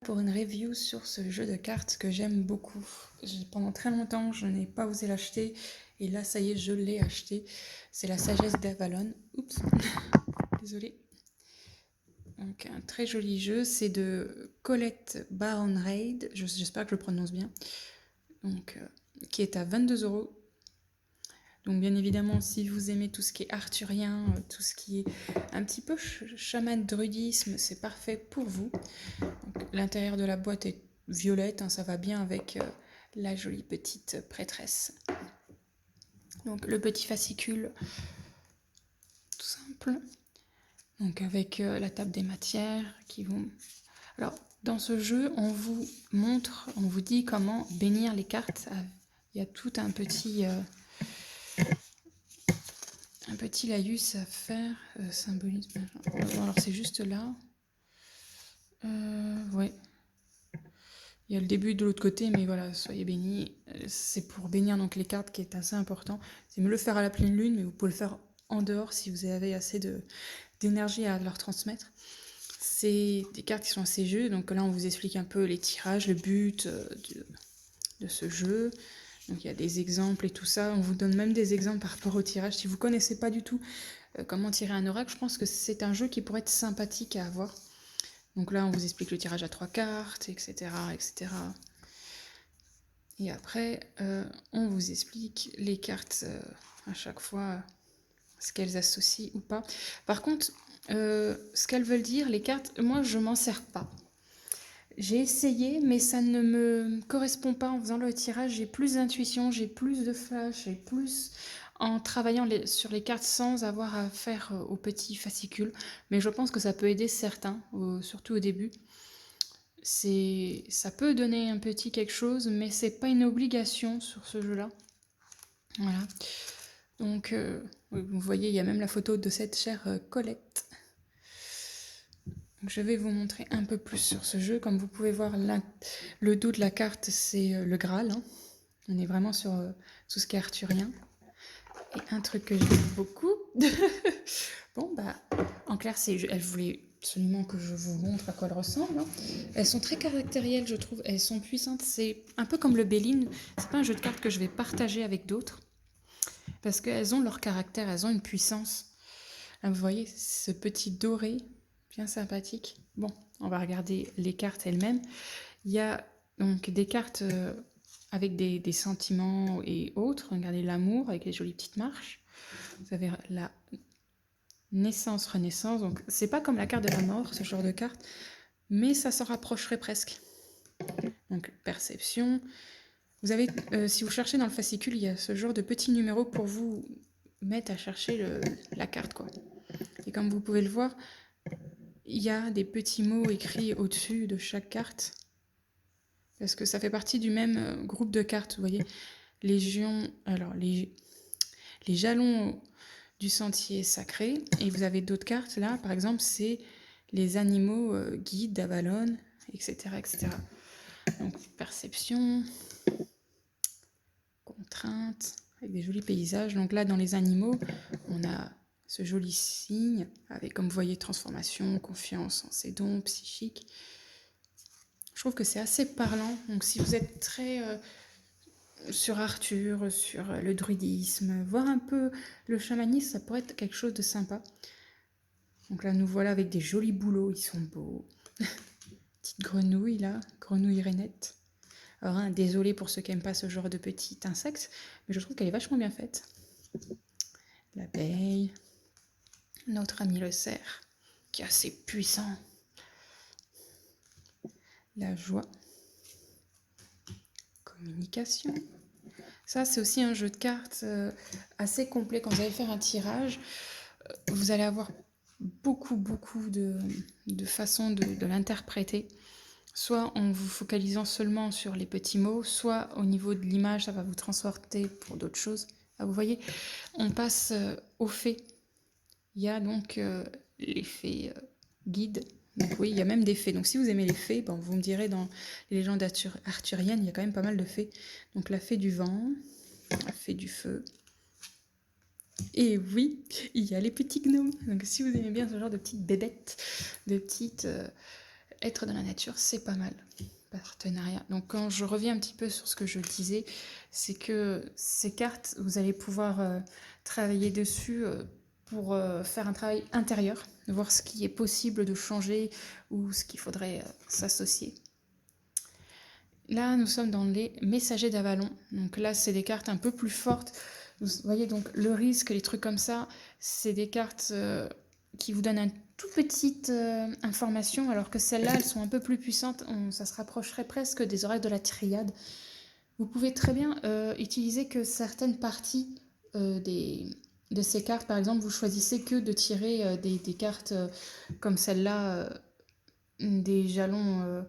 pour une review sur ce jeu de cartes que j'aime beaucoup. Pendant très longtemps, je n'ai pas osé l'acheter et là, ça y est, je l'ai acheté. C'est la Sagesse d'Avalon. Oups, désolée. Donc, un très joli jeu. C'est de Colette Baron-Reid. J'espère que je le prononce bien. Donc, qui est à 22 €. Donc bien évidemment, si vous aimez tout ce qui est arthurien, tout ce qui est un petit peu chaman druidisme, c'est parfait pour vous. L'intérieur de la boîte est violette, hein, ça va bien avec la jolie petite prêtresse. Donc le petit fascicule, tout simple. Donc avec la table des matières qui vont... Alors dans ce jeu, on vous montre, on vous dit comment bénir les cartes. Il y a tout un petit laïus à faire, symbolisme. Bon, alors c'est juste là. Ouais. Il y a le début de l'autre côté, mais voilà, soyez bénis. C'est pour bénir donc les cartes qui est assez important. C'est mieux le faire à la pleine lune, mais vous pouvez le faire en dehors si vous avez assez d'énergie à leur transmettre. C'est des cartes qui sont assez jeux, donc là on vous explique un peu les tirages, le but de ce jeu. Donc il y a des exemples et tout ça. On vous donne même des exemples par rapport au tirage. Si vous ne connaissez pas du tout comment tirer un oracle, je pense que c'est un jeu qui pourrait être sympathique à avoir. Donc là, on vous explique le tirage à 3 cartes, etc. etc. Et après, on vous explique les cartes à chaque fois, ce qu'elles associent ou pas. Par contre, ce qu'elles veulent dire, les cartes, moi, je m'en sers pas. J'ai essayé, mais ça ne me correspond pas en faisant le tirage. J'ai plus d'intuition, j'ai plus de flash, j'ai plus en travaillant sur les cartes sans avoir à faire au petit fascicule. Mais je pense que ça peut aider certains, surtout au début. Ça peut donner un petit quelque chose, mais c'est pas une obligation sur ce jeu-là. Voilà. Donc, vous voyez, il y a même la photo de cette chère Colette. Donc, je vais vous montrer un peu plus sur ce jeu. Comme vous pouvez voir, le dos de la carte, c'est le Graal. Hein. On est vraiment sur tout ce qui est arthurien. Et un truc que j'aime beaucoup. Bon, bah, en clair, elle voulait absolument que je vous montre à quoi elles ressemblent. Hein. Elles sont très caractérielles, je trouve. Elles sont puissantes. C'est un peu comme le Béline. C'est pas un jeu de cartes que je vais partager avec d'autres. Parce qu'elles ont leur caractère, elles ont une puissance. Là, vous voyez, ce petit doré, bien sympathique. Bon, on va regarder les cartes elles-mêmes. Il y a donc des cartes avec des sentiments et autres. Regardez l'amour avec les jolies petites marches. Vous avez la naissance, renaissance. Donc, c'est pas comme la carte de la mort, ce genre de carte, mais ça s'en rapprocherait presque. Donc, perception. Vous avez, si vous cherchez dans le fascicule, il y a ce genre de petits numéros pour vous mettre à chercher la carte, quoi. Et comme vous pouvez le voir, il y a des petits mots écrits au-dessus de chaque carte, parce que ça fait partie du même groupe de cartes. Vous voyez, Légion, alors les jalons du sentier sacré, et vous avez d'autres cartes là, par exemple, c'est les animaux guides d'Avalon, etc., etc. Donc, perception, contrainte, avec des jolis paysages. Donc là, dans les animaux, on a ce joli signe, avec, comme vous voyez, transformation, confiance en ses dons psychiques. Je trouve que c'est assez parlant. Donc si vous êtes très sur Arthur, sur le druidisme, voire un peu le chamanisme, ça pourrait être quelque chose de sympa. Donc là, nous voilà avec des jolis bouleaux, ils sont beaux. Petite grenouille là, grenouille rainette. Alors, hein, désolée pour ceux qui n'aiment pas ce genre de petit insecte, mais je trouve qu'elle est vachement bien faite. L'abeille, notre ami le cerf, qui est assez puissant. La joie, communication. Ça, c'est aussi un jeu de cartes assez complet. Quand vous allez faire un tirage, vous allez avoir beaucoup de façons de l'interpréter. Soit en vous focalisant seulement sur les petits mots, soit au niveau de l'image, ça va vous transporter pour d'autres choses. Ah, vous voyez, on passe aux faits. Il y a donc les faits guides. Donc oui, il y a même des fées. Donc si vous aimez les fées, bon, vous me direz dans les légendes arthuriennes, il y a quand même pas mal de fées. Donc la fée du vent, la fée du feu. Et oui, il y a les petits gnomes. Donc si vous aimez bien ce genre de petites bébêtes, de petites être dans la nature, c'est pas mal. Partenariat. Donc quand je reviens un petit peu sur ce que je disais, c'est que ces cartes, vous allez pouvoir travailler dessus pour faire un travail intérieur, voir ce qui est possible de changer ou ce qu'il faudrait s'associer. Là, nous sommes dans les messagers d'Avalon. Donc là, c'est des cartes un peu plus fortes. Vous voyez, donc le risque, les trucs comme ça, c'est des cartes qui vous donnent une toute petite information, alors que celles-là, elles sont un peu plus puissantes. Ça se rapprocherait presque des oracles de la triade. Vous pouvez très bien utiliser que certaines parties de ces cartes. Par exemple, vous choisissez que de tirer des cartes comme celle-là, des jalons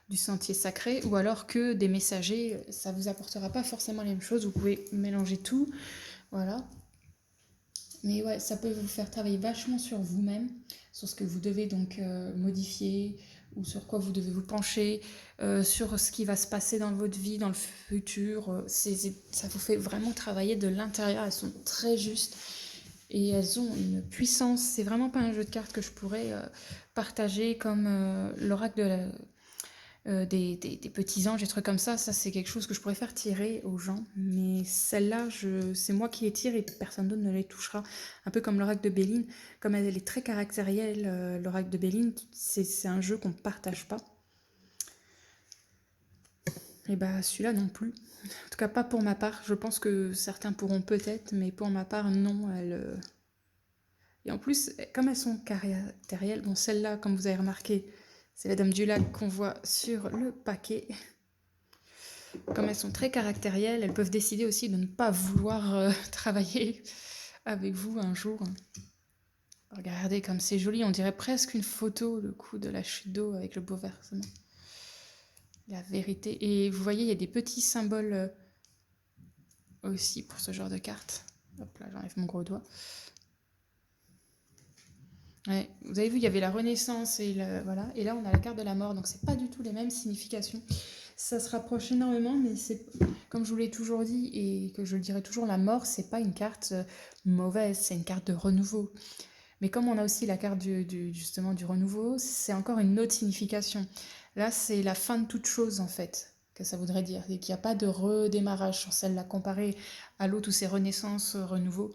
du sentier sacré, ou alors que des messagers. Ça vous apportera pas forcément les mêmes choses. Vous pouvez mélanger tout, voilà. Mais ouais, ça peut vous faire travailler vachement sur vous-même, sur ce que vous devez donc modifier, ou sur quoi vous devez vous pencher, sur ce qui va se passer dans votre vie, dans le futur. Ça vous fait vraiment travailler de l'intérieur. Elles sont très justes et elles ont une puissance. C'est vraiment pas un jeu de cartes que je pourrais partager comme l'oracle des petits anges, des trucs comme ça. Ça, c'est quelque chose que je pourrais faire tirer aux gens. Mais celle-là, c'est moi qui les tire et personne d'autre ne les touchera. Un peu comme l'oracle de Béline. Comme elle est très caractérielle, l'oracle de Béline, c'est un jeu qu'on ne partage pas. Et bah celui-là non plus. En tout cas, pas pour ma part. Je pense que certains pourront peut-être, mais pour ma part, non. Et en plus, comme elles sont caractérielles, bon, celle-là, comme vous avez remarqué, c'est la Dame du Lac qu'on voit sur le paquet. Comme elles sont très caractérielles, elles peuvent décider aussi de ne pas vouloir travailler avec vous un jour. Regardez comme c'est joli, on dirait presque une photo, le coup de la chute d'eau avec le bouleversement. La vérité. Et vous voyez, il y a des petits symboles aussi pour ce genre de carte. Hop là, j'enlève mon gros doigt. Ouais, vous avez vu, il y avait la Renaissance et voilà. Et là, on a la carte de la mort. Donc, c'est pas du tout les mêmes significations. Ça se rapproche énormément, mais c'est comme je vous l'ai toujours dit et que je le dirai toujours, la mort, c'est pas une carte mauvaise, c'est une carte de renouveau. Mais comme on a aussi la carte justement du renouveau, c'est encore une autre signification. Là, c'est la fin de toute chose, en fait, que ça voudrait dire. Et qu'il n'y a pas de redémarrage sur celle-là, comparée à l'autre où c'est renaissance, renouveau.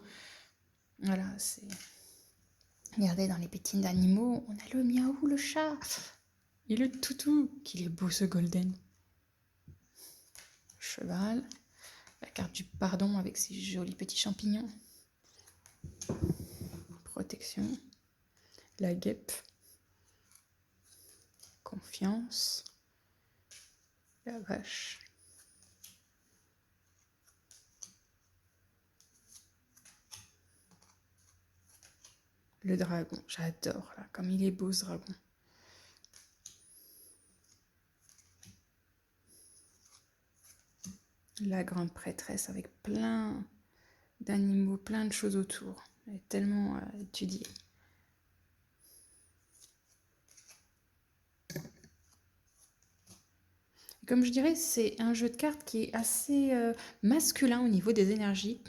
Voilà, c'est... Regardez, dans les pétines d'animaux, on a le miaou, le chat. Et le toutou, qu'il est beau ce golden. Cheval. La carte du pardon avec ses jolis petits champignons. Protection. La guêpe. Confiance. La vache. Le dragon, j'adore là, comme il est beau ce dragon. La grande prêtresse avec plein d'animaux, plein de choses autour. Elle est tellement à étudier. Comme je dirais, c'est un jeu de cartes qui est assez masculin au niveau des énergies.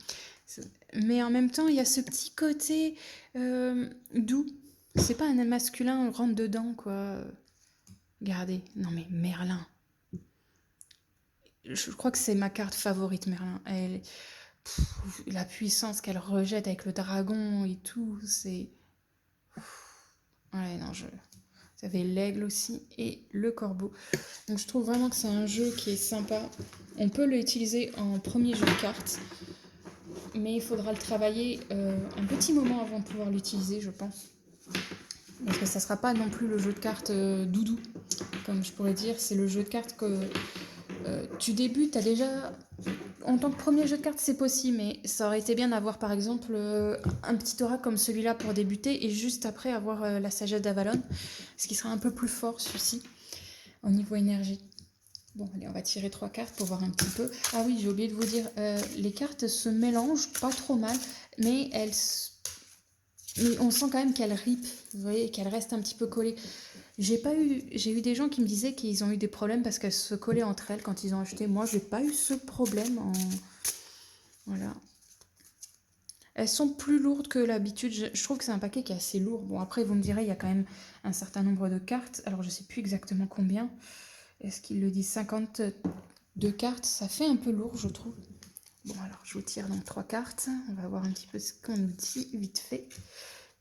Mais en même temps, il y a ce petit côté doux. C'est pas un masculin rentre dedans, quoi. Regardez. Non mais Merlin. Je crois que c'est ma carte favorite, Merlin. La puissance qu'elle rejette avec le dragon et tout, c'est... Ouais, non, Vous avez l'aigle aussi et le corbeau. Donc je trouve vraiment que c'est un jeu qui est sympa. On peut l'utiliser en premier jeu de cartes, mais il faudra le travailler un petit moment avant de pouvoir l'utiliser, je pense. Parce que ça ne sera pas non plus le jeu de cartes doudou, comme je pourrais dire. C'est le jeu de cartes que tu débutes, t'as déjà... En tant que premier jeu de cartes, c'est possible, mais ça aurait été bien d'avoir par exemple un petit oracle comme celui-là pour débuter et juste après avoir la sagesse d'Avalon, ce qui sera un peu plus fort celui-ci au niveau énergie. Bon, allez, on va tirer 3 cartes pour voir un petit peu. Ah oui, j'ai oublié de vous dire, les cartes se mélangent pas trop mal, mais on sent quand même qu'elles ripent, vous voyez, qu'elles restent un petit peu collées. J'ai eu des gens qui me disaient qu'ils ont eu des problèmes parce qu'elles se collaient entre elles quand ils ont acheté. Moi, j'ai pas eu ce problème. Voilà. Elles sont plus lourdes que l'habitude. Je trouve que c'est un paquet qui est assez lourd. Bon, après, vous me direz, il y a quand même un certain nombre de cartes. Alors, je sais plus exactement combien. Est-ce qu'il le dit 52 cartes? Ça fait un peu lourd, je trouve. Bon, alors, je vous tire donc 3 cartes. On va voir un petit peu ce qu'on nous dit, vite fait.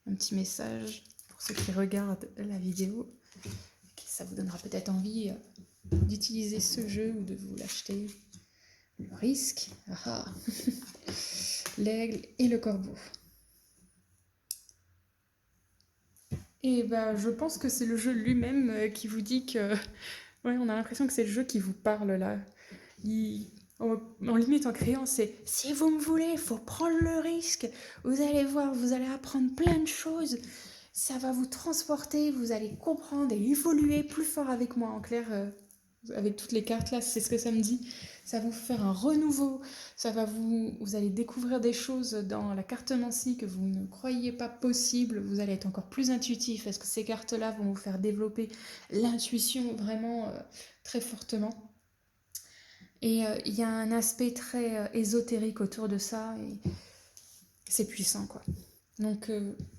Un petit message pour ceux qui regardent la vidéo. Ça vous donnera peut-être envie d'utiliser ce jeu ou de vous l'acheter. Le risque. Ah. L'aigle et le corbeau. Et ben, je pense que c'est le jeu lui-même qui vous dit que... Ouais, on a l'impression que c'est le jeu qui vous parle là. En limite, en créant, c'est « Si vous me voulez, il faut prendre le risque. Vous allez voir, vous allez apprendre plein de choses. Ça va vous transporter, vous allez comprendre et évoluer plus fort avec moi. » En clair, avec toutes les cartes là, c'est ce que ça me dit. Ça va vous faire un renouveau. Vous allez découvrir des choses dans la cartomancie que vous ne croyiez pas possible. Vous allez être encore plus intuitif parce que ces cartes-là vont vous faire développer l'intuition vraiment très fortement. Et il y a un aspect très ésotérique autour de ça et c'est puissant quoi. Donc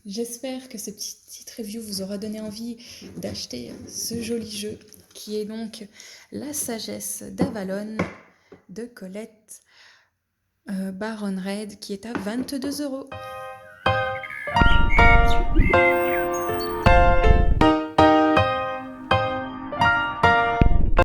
j'espère que ce petit review vous aura donné envie d'acheter ce joli jeu qui est donc La sagesse d'Avalon de Colette Baron Red qui est à 22 €.